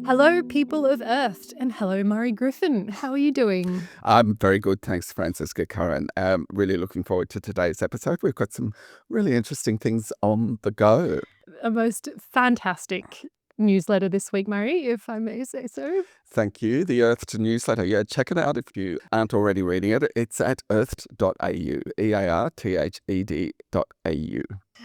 Hello, people of Earth, and hello, Murray Griffin. How are you doing? I'm very good, thanks, Francisca Curran. Really looking forward to today's episode. We've got some really interesting things on the go. A most fantastic newsletter this week, Murray, if I may say so. Thank you. The Earthed newsletter. Yeah, check it out if you aren't already reading it. It's at earthed.au, earthed.au.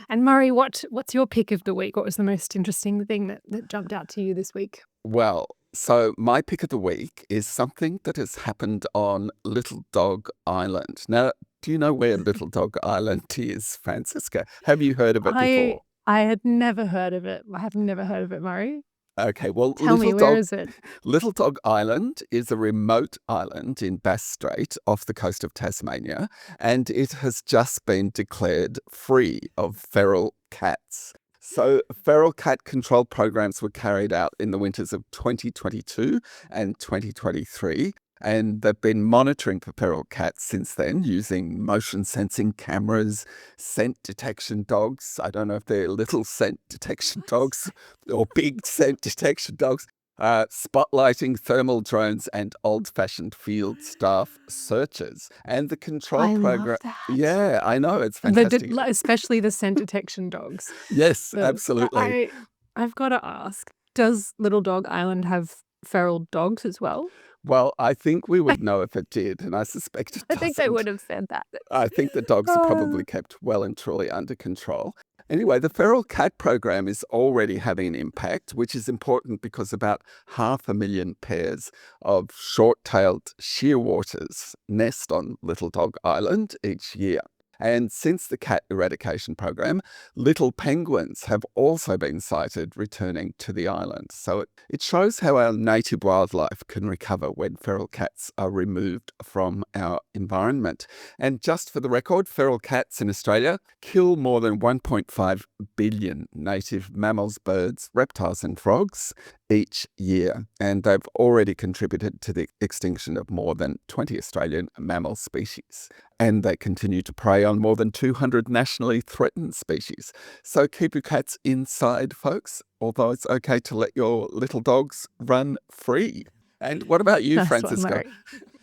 And Murray, what's your pick of the week? What was the most interesting thing that jumped out to you this week? Well, so my pick of the week is something that has happened on Little Dog Island. Now, do you know where Little Dog Island is, Francisca? Have you heard of it before? I had never heard of it. I have never heard of it, Murray. Okay, well, Tell me, where is it? Little Dog Island is a remote island in Bass Strait off the coast of Tasmania, and it has just been declared free of feral cats. So feral cat control programs were carried out in the winters of 2022 and 2023. And they've been monitoring for feral cats since then using motion sensing cameras, scent detection dogs. I don't know if they're little scent detection dogs or big scent detection dogs. Spotlighting thermal drones and old-fashioned field staff searchers. And the control program. Love that. Yeah, I know. It's fantastic. Especially the scent detection dogs. Yes, absolutely. I've got to ask, does Little Dog Island have feral dogs as well? Well, I think we would know if it did, and I suspect it doesn't. I think they would have said that. I think the dogs are probably kept well and truly under control. Anyway, the feral cat program is already having an impact, which is important because about 500,000 pairs of short-tailed shearwaters nest on Little Dog Island each year. And since the cat eradication program, little penguins have also been sighted returning to the island. So it shows how our native wildlife can recover when feral cats are removed from our environment. And just for the record, feral cats in Australia kill more than 1.5 billion native mammals, birds, reptiles and frogs each year. And they've already contributed to the extinction of more than 20 Australian mammal species. And they continue to prey on more than 200 nationally threatened species. So keep your cats inside, folks, although it's okay to let your little dogs run free. And what about you, Francisca?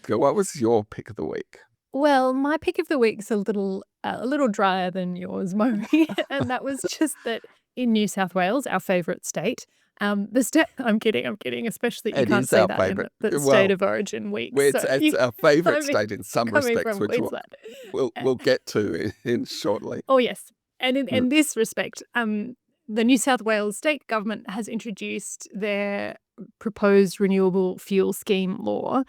What was your pick of the week? Well, my pick of the week's a little drier than yours, Murray. And that was just that in New South Wales, our favourite state, I'm kidding, especially you can't say that in the state of origin week. It's our favourite state in some respects, which we'll get to in shortly. Oh, yes. And in this respect, the New South Wales state government has introduced their proposed renewable fuel scheme law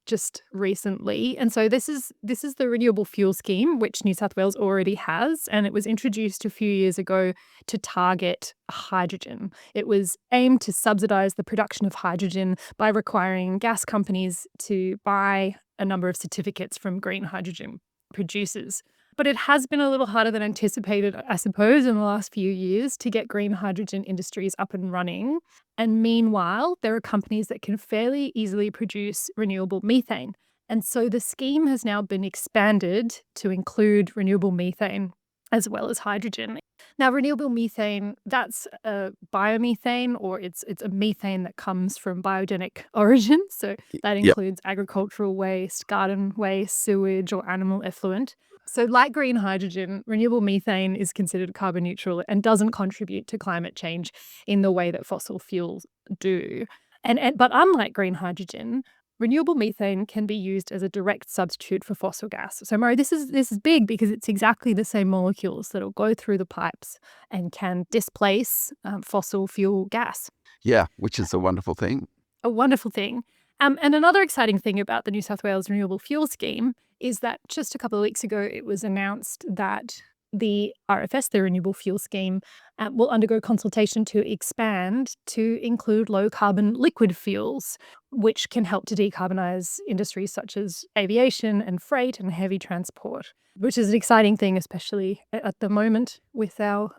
just recently. And so this is the renewable fuel scheme, which New South Wales already has, and it was introduced a few years ago to target hydrogen. It was aimed to subsidise the production of hydrogen by requiring gas companies to buy a number of certificates from green hydrogen producers. But it has been a little harder than anticipated, I suppose, in the last few years to get green hydrogen industries up and running. And meanwhile, there are companies that can fairly easily produce renewable methane. And so the scheme has now been expanded to include renewable methane as well as hydrogen. Now, renewable methane, that's a biomethane, or it's a methane that comes from biogenic origin. So that includes agricultural waste, garden waste, sewage, or animal effluent. So like green hydrogen, renewable methane is considered carbon neutral and doesn't contribute to climate change in the way that fossil fuels do. But unlike green hydrogen, renewable methane can be used as a direct substitute for fossil gas. So, Murray, this is big because it's exactly the same molecules that will go through the pipes and can displace fossil fuel gas. Yeah, which is a wonderful thing. A wonderful thing. And another exciting thing about the New South Wales Renewable Fuel Scheme is that just a couple of weeks ago, it was announced that the RFS, the Renewable Fuel Scheme, will undergo consultation to expand to include low-carbon liquid fuels, which can help to decarbonise industries such as aviation and freight and heavy transport, which is an exciting thing, especially at the moment with our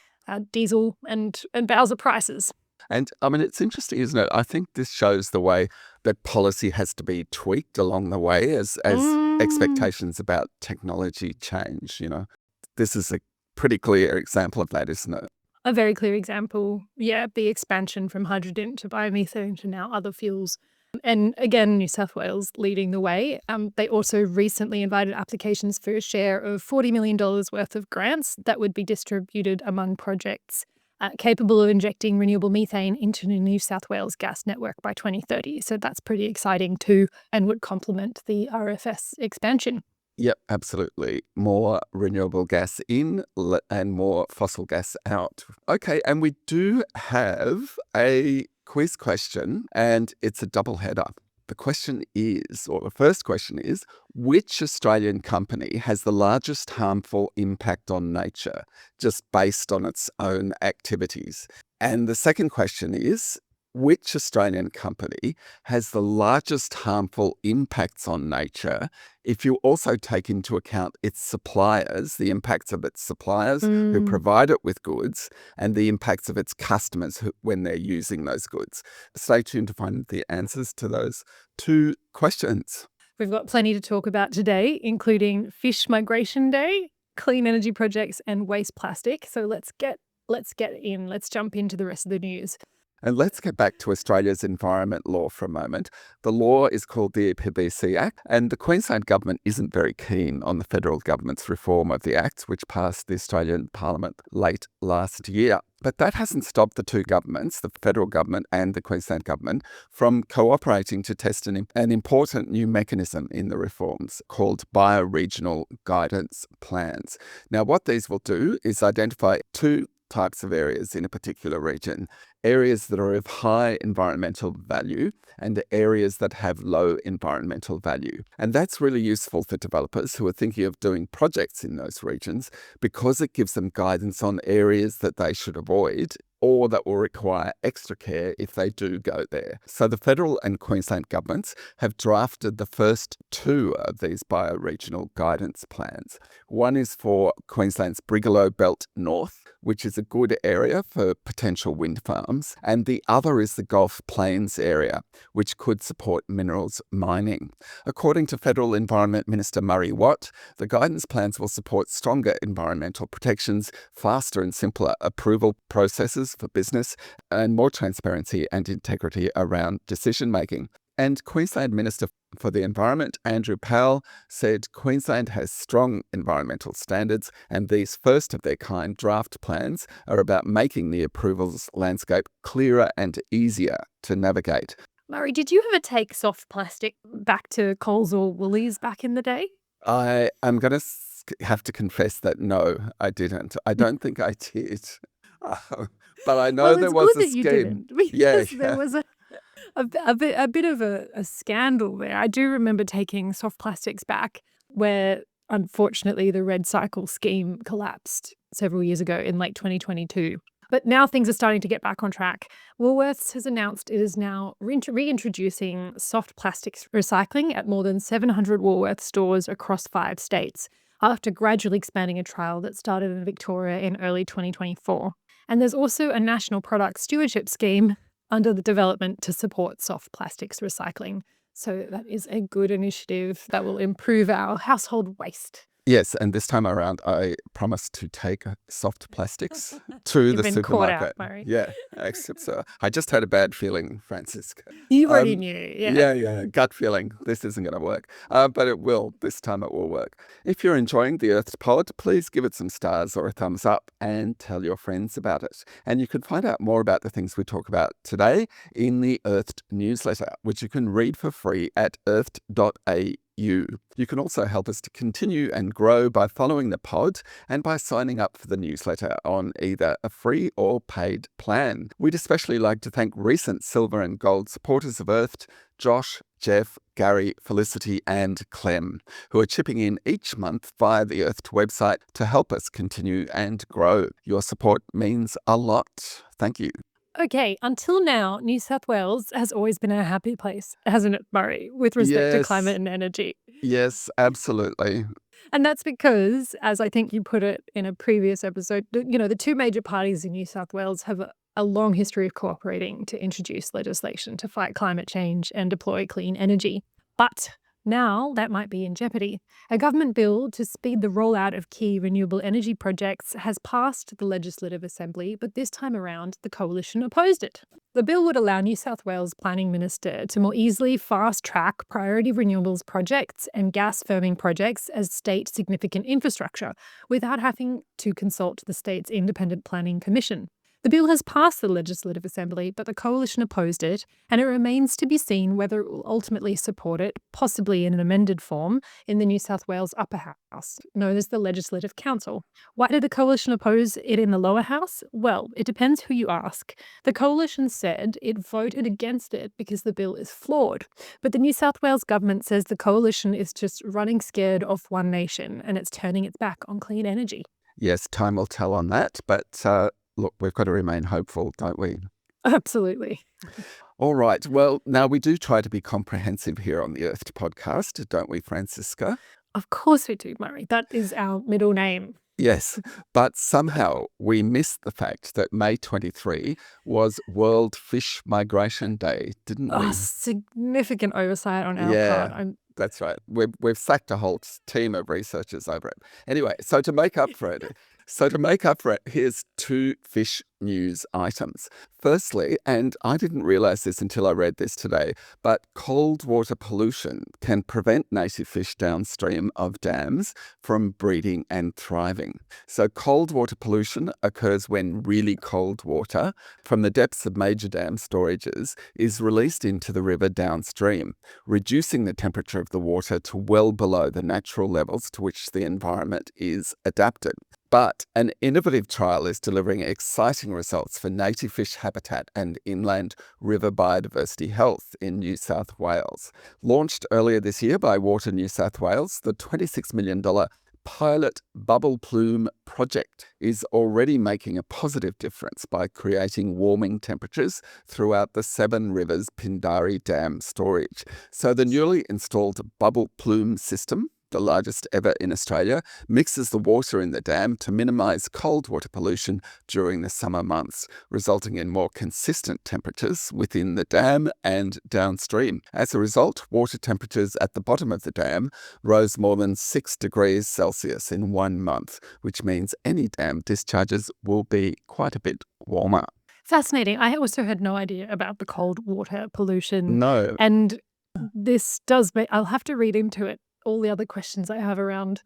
diesel and Bowser prices. And I mean, it's interesting, isn't it? I think this shows the way that policy has to be tweaked along the way as expectations about technology change, you know. This is a pretty clear example of that, isn't it? A very clear example, the expansion from hydrogen to biomethane to now other fuels. And again, New South Wales leading the way. They also recently invited applications for a share of $40 million worth of grants that would be distributed among projects capable of injecting renewable methane into the New South Wales gas network by 2030. So that's pretty exciting too, and would complement the RFS expansion. Yep, absolutely. More renewable gas in and more fossil gas out. Okay, and we do have a quiz question, and it's a double header. The first question is, which Australian company has the largest harmful impact on nature, just based on its own activities? And the second question is, which Australian company has the largest harmful impacts on nature if you also take into account its suppliers, the impacts of its suppliers who provide it with goods, and the impacts of its customers when they're using those goods? Stay tuned to find the answers to those two questions. We've got plenty to talk about today, including Fish Migration Day, clean energy projects, and waste plastic. So let's jump into the rest of the news. And let's get back to Australia's environment law for a moment. The law is called the EPBC Act, and the Queensland government isn't very keen on the federal government's reform of the Act, which passed the Australian Parliament late last year. But that hasn't stopped the two governments, the federal government and the Queensland government, from cooperating to test an important new mechanism in the reforms called bioregional guidance plans. Now, what these will do is identify two types of areas in a particular region: areas that are of high environmental value and areas that have low environmental value. And that's really useful for developers who are thinking of doing projects in those regions, because it gives them guidance on areas that they should avoid or that will require extra care if they do go there. So the federal and Queensland governments have drafted the first two of these bioregional guidance plans. One is for Queensland's Brigalow Belt North, which is a good area for potential wind farms, and the other is the Gulf Plains area, which could support minerals mining. According to Federal Environment Minister Murray Watt, the guidance plans will support stronger environmental protections, faster and simpler approval processes for business, and more transparency and integrity around decision making. And Queensland Minister for the Environment, Andrew Powell, said Queensland has strong environmental standards, and these first of their kind draft plans are about making the approvals landscape clearer and easier to navigate. Murray, did you ever take soft plastic back to Coles or Woolies back in the day? I am going to have to confess that no, I didn't. I don't think I did. But I know there was a scheme. You didn't, because there was a bit of a scandal there. I do remember taking soft plastics back, where unfortunately the Red Cycle scheme collapsed several years ago in late 2022. But now things are starting to get back on track. Woolworths has announced it is now reintroducing soft plastics recycling at more than 700 Woolworths stores across 5 states, after gradually expanding a trial that started in Victoria in early 2024. And there's also a national product stewardship scheme under the development to support soft plastics recycling. So that is a good initiative that will improve our household waste. Yes, and this time around, I promised to take soft plastics to the been supermarket. caught out, Murray. Yeah, except so I just had a bad feeling, Francisca. You already knew, yeah. Yeah, gut feeling. This isn't going to work, but it will. This time it will work. If you're enjoying the Earthed Pod, please give it some stars or a thumbs up and tell your friends about it. And you can find out more about the things we talk about today in the Earthed newsletter, which you can read for free at earthed.au. You can also help us to continue and grow by following the pod and by signing up for the newsletter on either a free or paid plan. We'd especially like to thank recent silver and gold supporters of Earthed, Josh, Jeff, Gary, Felicity and Clem, who are chipping in each month via the Earthed website to help us continue and grow. Your support means a lot. Thank you. Okay, until now, New South Wales has always been a happy place, hasn't it, Murray, with respect to climate and energy? Yes, absolutely. And that's because, as I think you put it in a previous episode, the two major parties in New South Wales have a long history of cooperating to introduce legislation to fight climate change and deploy clean energy. But Now that might be in jeopardy. A government bill to speed the rollout of key renewable energy projects has passed the Legislative Assembly, but this time around the Coalition opposed it. The bill would allow New South Wales Planning Minister to more easily fast-track priority renewables projects and gas firming projects as state significant infrastructure without having to consult the state's Independent Planning Commission. The bill has passed the Legislative Assembly, but the Coalition opposed it, and it remains to be seen whether it will ultimately support it, possibly in an amended form, in the New South Wales Upper House, known as the Legislative Council. Why did the Coalition oppose it in the Lower House? Well, it depends who you ask. The Coalition said it voted against it because the bill is flawed, but the New South Wales government says the Coalition is just running scared of One Nation and it's turning its back on clean energy. Yes, time will tell on that, but look, we've got to remain hopeful, don't we? Absolutely. All right. Well, now we do try to be comprehensive here on the Earth podcast, don't we, Francisca? Of course we do, Murray. That is our middle name. Yes, but somehow we missed the fact that May 23 was World Fish Migration Day, didn't we? Significant oversight on our part. That's right. We've sacked a whole team of researchers over it. Anyway, so to make up for it, here's two fish news items. Firstly, and I didn't realize this until I read this today, but cold water pollution can prevent native fish downstream of dams from breeding and thriving. So cold water pollution occurs when really cold water from the depths of major dam storages is released into the river downstream, reducing the temperature of the water to well below the natural levels to which the environment is adapted. But an innovative trial is delivering exciting results for native fish habitat and inland river biodiversity health in New South Wales. Launched earlier this year by Water New South Wales, the $26 million pilot bubble plume project is already making a positive difference by creating warming temperatures throughout the Seven Rivers Pindari Dam storage. So the newly installed bubble plume system, the largest ever in Australia, mixes the water in the dam to minimise cold water pollution during the summer months, resulting in more consistent temperatures within the dam and downstream. As a result, water temperatures at the bottom of the dam rose more than 6 degrees Celsius in 1 month, which means any dam discharges will be quite a bit warmer. Fascinating. I also had no idea about the cold water pollution. No. And this does make, I'll have to read into it all the other questions I have around,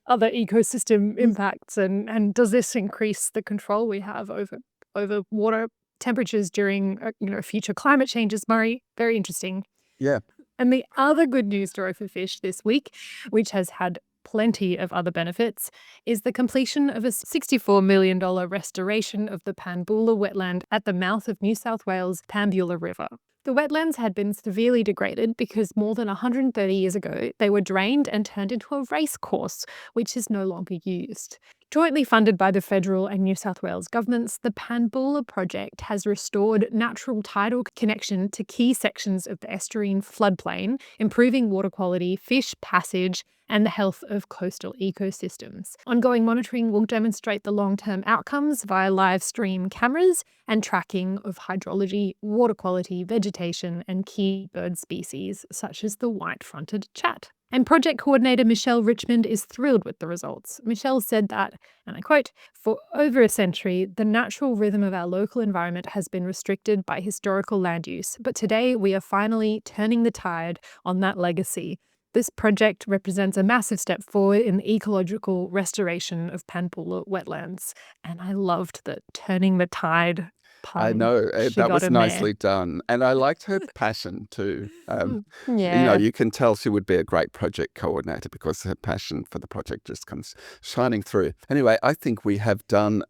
other ecosystem impacts and does this increase the control we have over water temperatures during, future climate changes, Murray? Very interesting. Yeah. And the other good news story for fish this week, which has had plenty of other benefits, is the completion of a $64 million restoration of the Panbula wetland at the mouth of New South Wales' Panbula River. The wetlands had been severely degraded because more than 130 years ago, they were drained and turned into a race course, which is no longer used. Jointly funded by the federal and New South Wales governments, the Panbula project has restored natural tidal connection to key sections of the estuarine floodplain, improving water quality, fish passage, and the health of coastal ecosystems. Ongoing monitoring will demonstrate the long-term outcomes via live stream cameras and tracking of hydrology, water quality, vegetation, and key bird species, such as the white-fronted chat. And project coordinator Michelle Richmond is thrilled with the results. Michelle said that, and I quote, "For over a century, the natural rhythm of our local environment has been restricted by historical land use, but today we are finally turning the tide on that legacy. This project represents a massive step forward in the ecological restoration of Panbula wetlands." And I loved the turning the tide pun. I know, She that got was in there. nicely done. And I liked her passion too. Yeah. You can tell she would be a great project coordinator because her passion for the project just comes shining through. Anyway, I think we have done,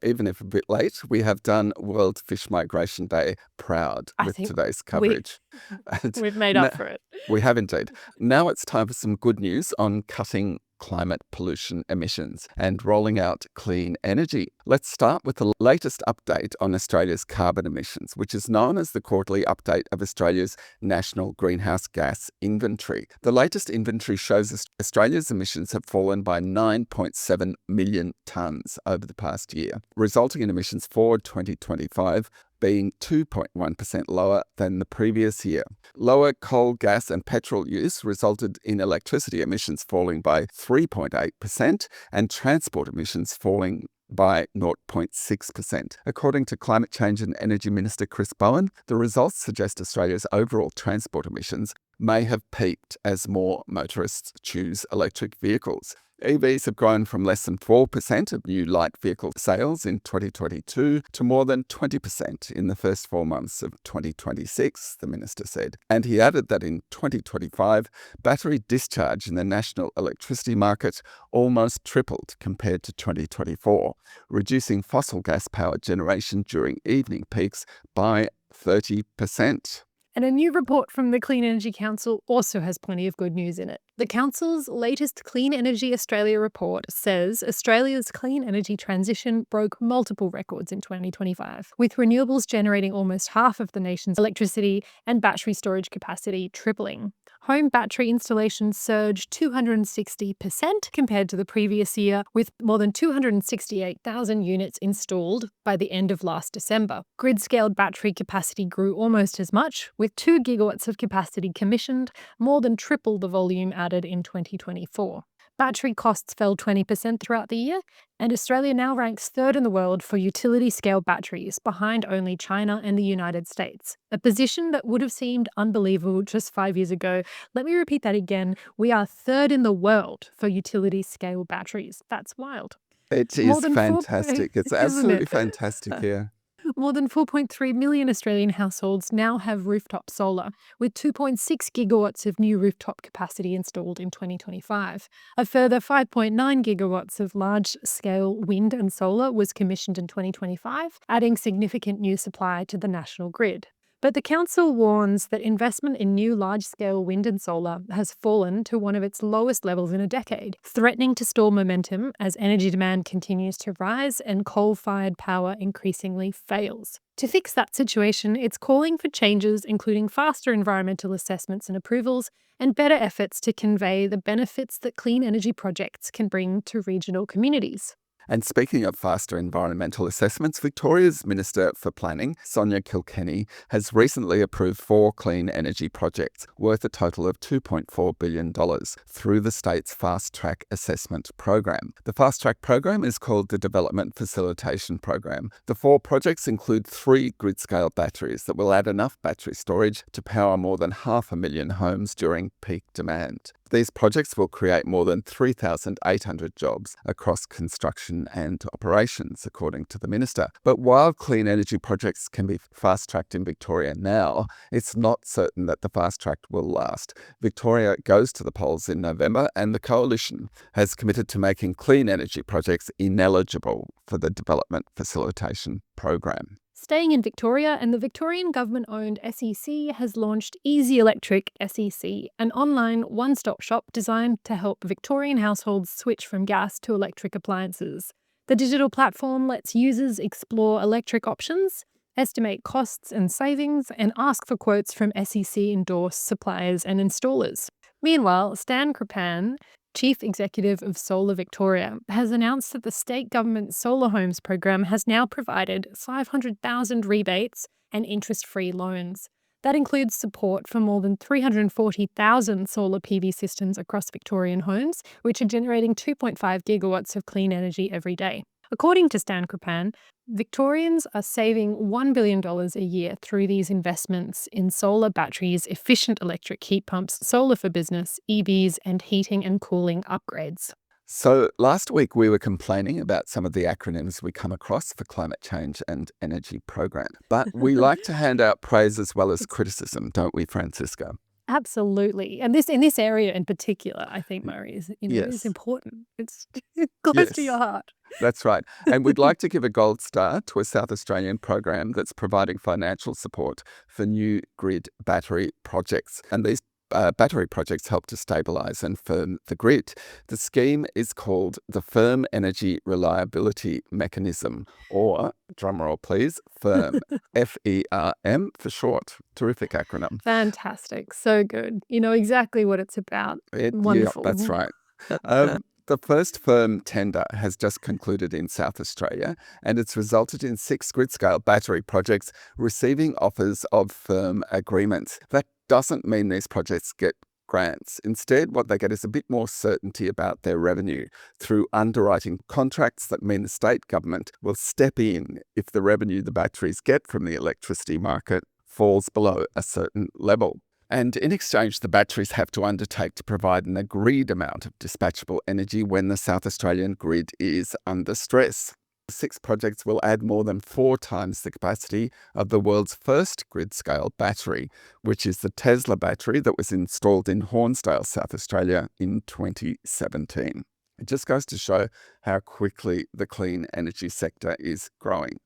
even if a bit late, we have done World Fish Migration Day proud I with think today's coverage. We've made up for it. We have indeed. Now it's time for some good news on cutting climate pollution emissions and rolling out clean energy. Let's start with the latest update on Australia's carbon emissions, which is known as the quarterly update of Australia's National Greenhouse Gas Inventory. The latest inventory shows Australia's emissions have fallen by 9.7 million tonnes over the past year, resulting in emissions for 2025 being 2.1% lower than the previous year. Lower coal, gas and petrol use resulted in electricity emissions falling by 3.8% and transport emissions falling by 0.6%. According to Climate Change and Energy Minister Chris Bowen, the results suggest Australia's overall transport emissions may have peaked as more motorists choose electric vehicles. EVs have grown from less than 4% of new light vehicle sales in 2022 to more than 20% in the first 4 months of 2026, the minister said. And he added that in 2025, battery discharge in the national electricity market almost tripled compared to 2024, reducing fossil gas-powered generation during evening peaks by 30%. And a new report from the Clean Energy Council also has plenty of good news in it. The Council's latest Clean Energy Australia report says Australia's clean energy transition broke multiple records in 2025, with renewables generating almost half of the nation's electricity and battery storage capacity tripling. Home battery installations surged 260% compared to the previous year, with more than 268,000 units installed by the end of last December. Grid-scaled battery capacity grew almost as much, with 2 gigawatts of capacity commissioned, more than triple the volume added in 2024. Battery costs fell 20% throughout the year, and Australia now ranks third in the world for utility-scale batteries, behind only China and the United States. A position that would have seemed unbelievable just 5 years ago. Let me repeat that again. We are third in the world for utility-scale batteries. That's wild. It More is than fantastic. It's isn't absolutely it? fantastic here. More than 4.3 million Australian households now have rooftop solar, with 2.6 gigawatts of new rooftop capacity installed in 2025. A further 5.9 gigawatts of large-scale wind and solar was commissioned in 2025, adding significant new supply to the national grid. But the council warns that investment in new large-scale wind and solar has fallen to one of its lowest levels in a decade, threatening to stall momentum as energy demand continues to rise and coal-fired power increasingly fails. To fix that situation, it's calling for changes including faster environmental assessments and approvals and better efforts to convey the benefits that clean energy projects can bring to regional communities. And speaking of faster environmental assessments, Victoria's Minister for Planning, Sonia Kilkenny, has recently approved 4 clean energy projects worth a total of $2.4 billion through the state's Fast Track Assessment Program. The Fast Track Program is called the Development Facilitation Program. The 4 projects include 3 grid-scale batteries that will add enough battery storage to power more than 500,000 homes during peak demand. These projects will create more than 3,800 jobs across construction and operations, according to the minister. But while clean energy projects can be fast-tracked in Victoria now, it's not certain that the fast-track will last. Victoria goes to the polls in November, and the Coalition has committed to making clean energy projects ineligible for the Development Facilitation Program. Staying in Victoria, and the Victorian government-owned SEC has launched Easy Electric SEC, an online one-stop shop designed to help Victorian households switch from gas to electric appliances. The digital platform lets users explore electric options, estimate costs and savings, and ask for quotes from SEC-endorsed suppliers and installers. Meanwhile, Stan Crepan, Chief Executive of Solar Victoria, has announced that the state government Solar Homes program has now provided 500,000 rebates and interest-free loans. That includes support for more than 340,000 solar PV systems across Victorian homes, which are generating 2.5 gigawatts of clean energy every day. According to Stan Crepan, Victorians are saving $1 billion a year through these investments in solar batteries, efficient electric heat pumps, solar for business, EVs, and heating and cooling upgrades. So last week we were complaining about some of the acronyms we come across for climate change and energy program. But we like to hand out praise as well as criticism, don't we, Francisca? Absolutely. And in this area in particular, I think, Murray, is Yes. important. It's close to your heart. That's right. And we'd like to give a gold star to a South Australian program that's providing financial support for new grid battery projects. And these battery projects help to stabilise and firm the grid. The scheme is called the Firm Energy Reliability Mechanism, or, drumroll please, FERM, F-E-R-M for short. Terrific acronym. Fantastic. So good. You know exactly what it's about. Yeah, Wonderful. that's right. The first firm tender has just concluded in South Australia, and it's resulted in 6 grid-scale battery projects receiving offers of firm agreements. That doesn't mean these projects get grants. Instead, what they get is a bit more certainty about their revenue through underwriting contracts that mean the state government will step in if the revenue the batteries get from the electricity market falls below a certain level. And in exchange, the batteries have to undertake to provide an agreed amount of dispatchable energy when the South Australian grid is under stress. 6 projects will add more than 4 times the capacity of the world's first grid-scale battery, which is the Tesla battery that was installed in Hornsdale, South Australia in 2017. It just goes to show how quickly the clean energy sector is growing.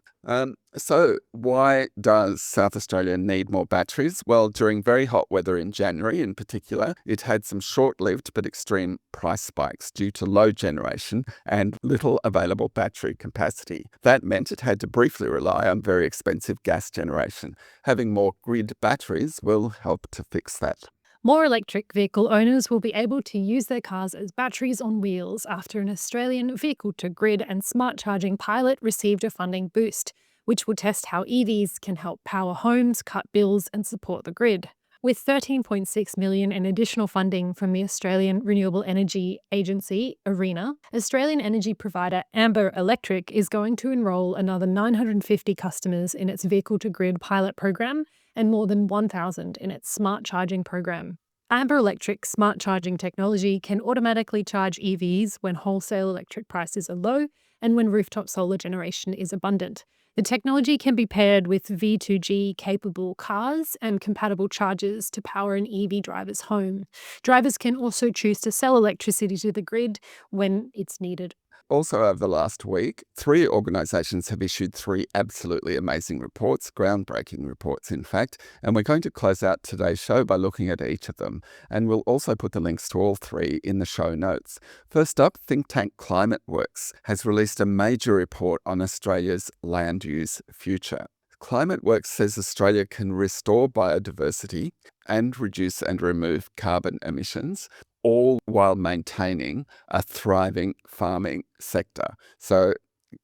So why does South Australia need more batteries? Well, during very hot weather in January in particular, it had some short-lived but extreme price spikes due to low generation and little available battery capacity. That meant it had to briefly rely on very expensive gas generation. Having more grid batteries will help to fix that. More electric vehicle owners will be able to use their cars as batteries on wheels after an Australian vehicle-to-grid and smart charging pilot received a funding boost, which will test how EVs can help power homes, cut bills and support the grid. With $13.6 million in additional funding from the Australian Renewable Energy Agency, ARENA, Australian energy provider Amber Electric is going to enrol another 950 customers in its vehicle-to-grid pilot program and more than 1,000 in its smart charging program. Amber Electric's smart charging technology can automatically charge EVs when wholesale electric prices are low and when rooftop solar generation is abundant. The technology can be paired with V2G-capable cars and compatible chargers to power an EV driver's home. Drivers can also choose to sell electricity to the grid when it's needed. Also, over the last week, 3 organisations have issued 3 absolutely amazing reports, groundbreaking reports, in fact, and we're going to close out today's show by looking at each of them, and we'll also put the links to all 3 in the show notes. First up, think tank ClimateWorks has released a major report on Australia's land use future. ClimateWorks says Australia can restore biodiversity and reduce and remove carbon emissions, all while maintaining a thriving farming sector. So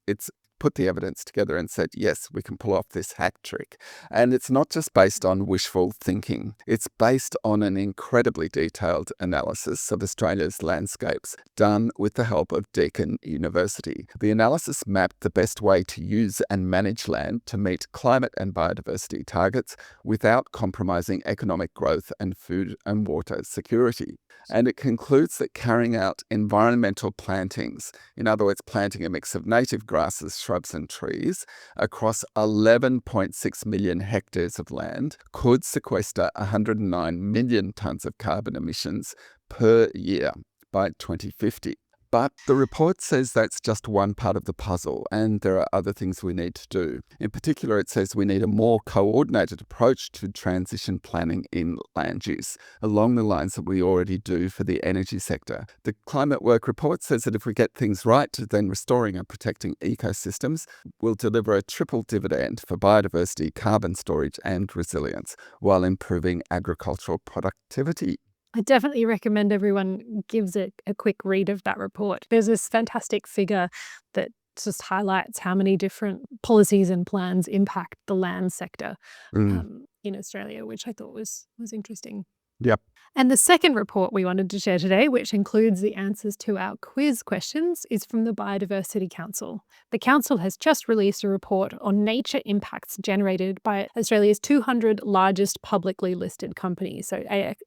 it's put the evidence together and said, yes, we can pull off this hat trick. And it's not just based on wishful thinking. It's based on an incredibly detailed analysis of Australia's landscapes done with the help of Deakin University. The analysis mapped the best way to use and manage land to meet climate and biodiversity targets without compromising economic growth and food and water security. And it concludes that carrying out environmental plantings, in other words, planting a mix of native grasses, shrubs and trees across 11.6 million hectares of land could sequester 109 million tonnes of carbon emissions per year by 2050. But the report says that's just one part of the puzzle, and there are other things we need to do. In particular, it says we need a more coordinated approach to transition planning in land use, along the lines that we already do for the energy sector. The Climate Work report says that if we get things right, then restoring and protecting ecosystems will deliver a triple dividend for biodiversity, carbon storage and resilience, while improving agricultural productivity. I definitely recommend everyone gives it a quick read of that report. There's this fantastic figure that just highlights how many different policies and plans impact the land sector in Australia, which I thought was interesting. Yep. And the second report we wanted to share today, which includes the answers to our quiz questions, is from the Biodiversity Council. The Council has just released a report on nature impacts generated by Australia's 200 largest publicly listed companies, so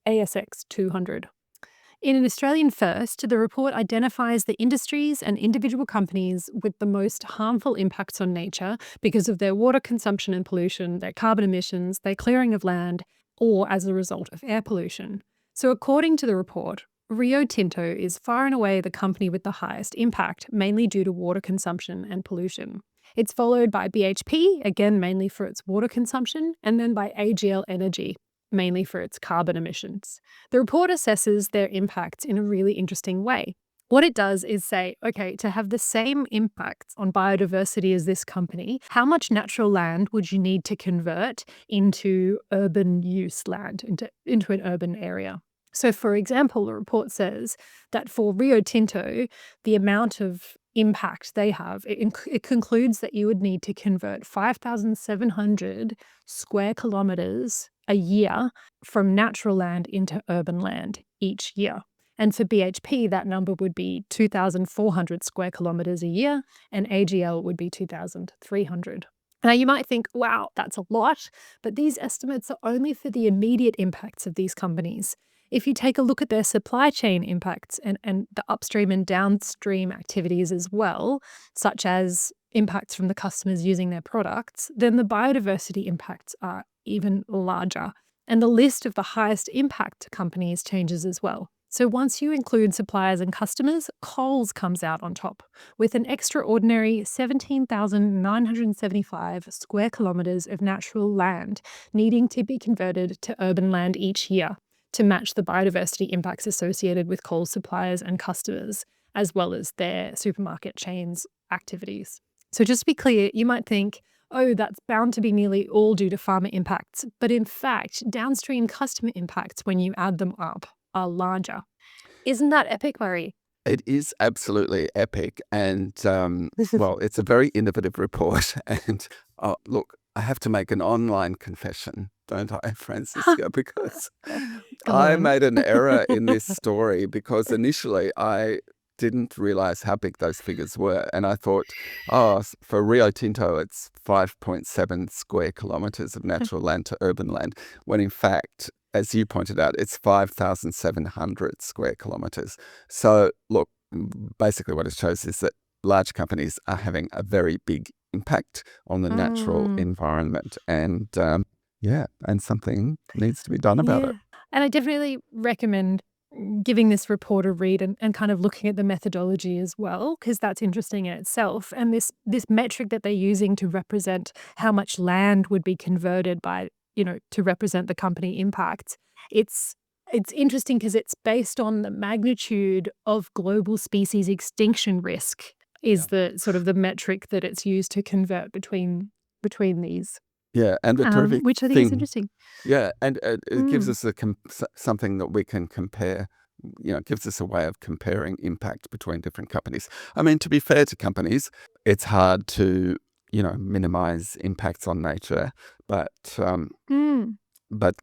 ASX 200. In an Australian first, the report identifies the industries and individual companies with the most harmful impacts on nature because of their water consumption and pollution, their carbon emissions, their clearing of land, or as a result of air pollution. So according to the report, Rio Tinto is far and away the company with the highest impact, mainly due to water consumption and pollution. It's followed by BHP, again mainly for its water consumption, and then by AGL Energy, mainly for its carbon emissions. The report assesses their impacts in a really interesting way. What it does is say, okay, to have the same impacts on biodiversity as this company, how much natural land would you need to convert into urban use land, into an urban area? So, for example, the report says that for Rio Tinto, the amount of impact they have, it concludes that you would need to convert 5,700 square kilometres a year from natural land into urban land each year. And for BHP, that number would be 2,400 square kilometres a year, and AGL would be 2,300. Now, you might think, wow, that's a lot, but these estimates are only for the immediate impacts of these companies. If you take a look at their supply chain impacts and the upstream and downstream activities as well, such as impacts from the customers using their products, then the biodiversity impacts are even larger. And the list of the highest impact companies changes as well. So once you include suppliers and customers, Coles comes out on top with an extraordinary 17,975 square kilometres of natural land needing to be converted to urban land each year to match the biodiversity impacts associated with Coles suppliers and customers, as well as their supermarket chains' activities. So just to be clear, you might think, oh, that's bound to be nearly all due to farmer impacts. But in fact, downstream customer impacts, when you add them up, are larger. Isn't that epic, Murray? It is absolutely epic. And, well, it's a very innovative report. And look, I have to make an online confession, don't I, Francisca? Because Go I on. made an error in this story because initially I didn't realize how big those figures were. And I thought, for Rio Tinto, it's 5.7 square kilometers of natural land to urban land, when in fact, as you pointed out, it's 5,700 square kilometers. So look, basically what it shows is that large companies are having a very big impact on the natural environment. And and something needs to be done about it. And I definitely recommend giving this report a read and kind of looking at the methodology as well, because that's interesting in itself. And this metric that they're using to represent how much land would be converted by, to represent the company impact, it's interesting because it's based on the magnitude of global species extinction risk is the sort of the metric that it's used to convert between these. Yeah, and the terrific Which I think is thing, interesting. yeah, and it gives us something that we can compare. It gives us a way of comparing impact between different companies. I mean, to be fair to companies, it's hard to minimize impacts on nature, but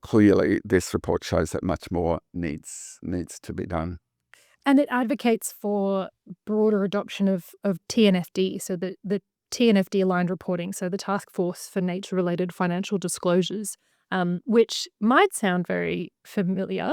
clearly this report shows that much more needs to be done. And it advocates for broader adoption of TNFD, so the TNFD-aligned reporting, so the Task Force for Nature-Related Financial Disclosures, which might sound very familiar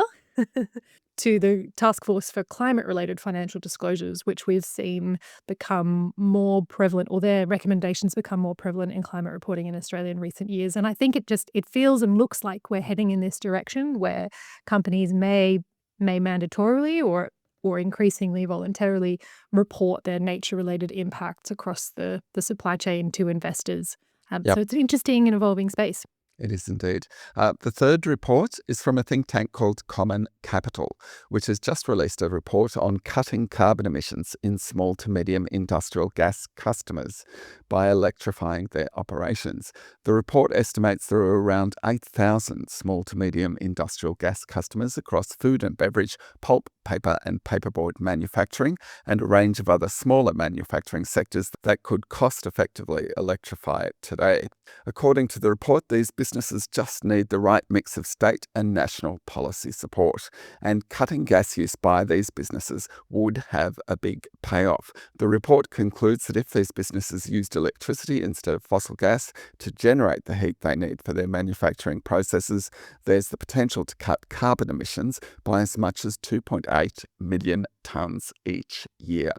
to the Task Force for Climate-Related Financial Disclosures, which we've seen become more prevalent, or their recommendations become more prevalent in climate reporting in Australia in recent years. And I think it feels and looks like we're heading in this direction where companies may mandatorily or increasingly voluntarily report their nature-related impacts across the supply chain to investors. So it's an interesting and evolving space. It is indeed. The third report is from a think tank called Common Capital, which has just released a report on cutting carbon emissions in small to medium industrial gas customers by electrifying their operations. The report estimates there are around 8,000 small to medium industrial gas customers across food and beverage, pulp, paper and paperboard manufacturing, and a range of other smaller manufacturing sectors that could cost-effectively electrify it today. According to the report, these businesses just need the right mix of state and national policy support, and cutting gas use by these businesses would have a big payoff. The report concludes that if these businesses used electricity instead of fossil gas to generate the heat they need for their manufacturing processes, there's the potential to cut carbon emissions by as much as 2.8 million tonnes each year.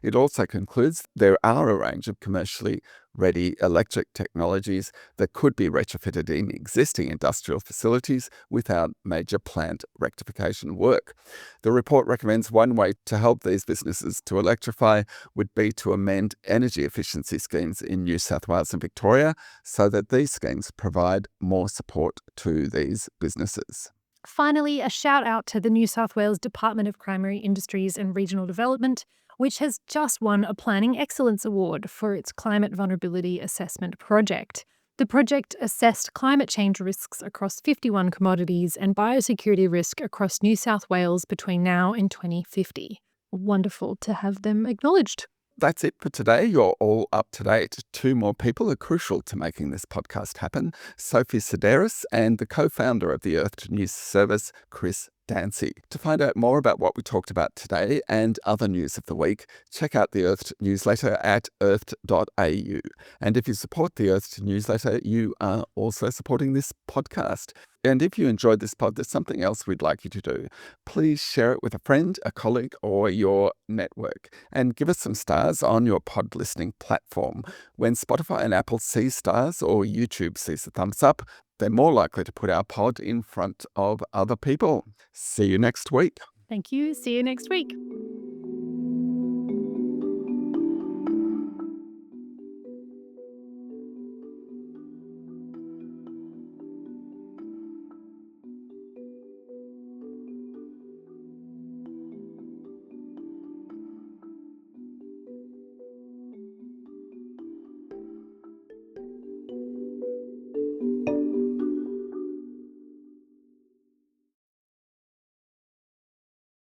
It also concludes there are a range of commercially ready electric technologies that could be retrofitted in existing industrial facilities without major plant rectification work. The report recommends one way to help these businesses to electrify would be to amend energy efficiency schemes in New South Wales and Victoria so that these schemes provide more support to these businesses. Finally, a shout out to the New South Wales Department of Primary Industries and Regional Development, which has just won a Planning Excellence Award for its Climate Vulnerability Assessment project. The project assessed climate change risks across 51 commodities and biosecurity risk across New South Wales between now and 2050. Wonderful to have them acknowledged. That's it for today. You're all up to date. Two more people are crucial to making this podcast happen: Sophie Sedaris and the co-founder of the Earth News Service, Chris Dancy. To find out more about what we talked about today and other news of the week, check out the Earth newsletter at earth.au. And if you support the Earth newsletter, you are also supporting this podcast. And if you enjoyed this pod, there's something else we'd like you to do. Please share it with a friend, a colleague, or your network. And give us some stars on your pod listening platform. When Spotify and Apple see stars or YouTube sees a thumbs up, they're more likely to put our pod in front of other people. See you next week. Thank you. See you next week.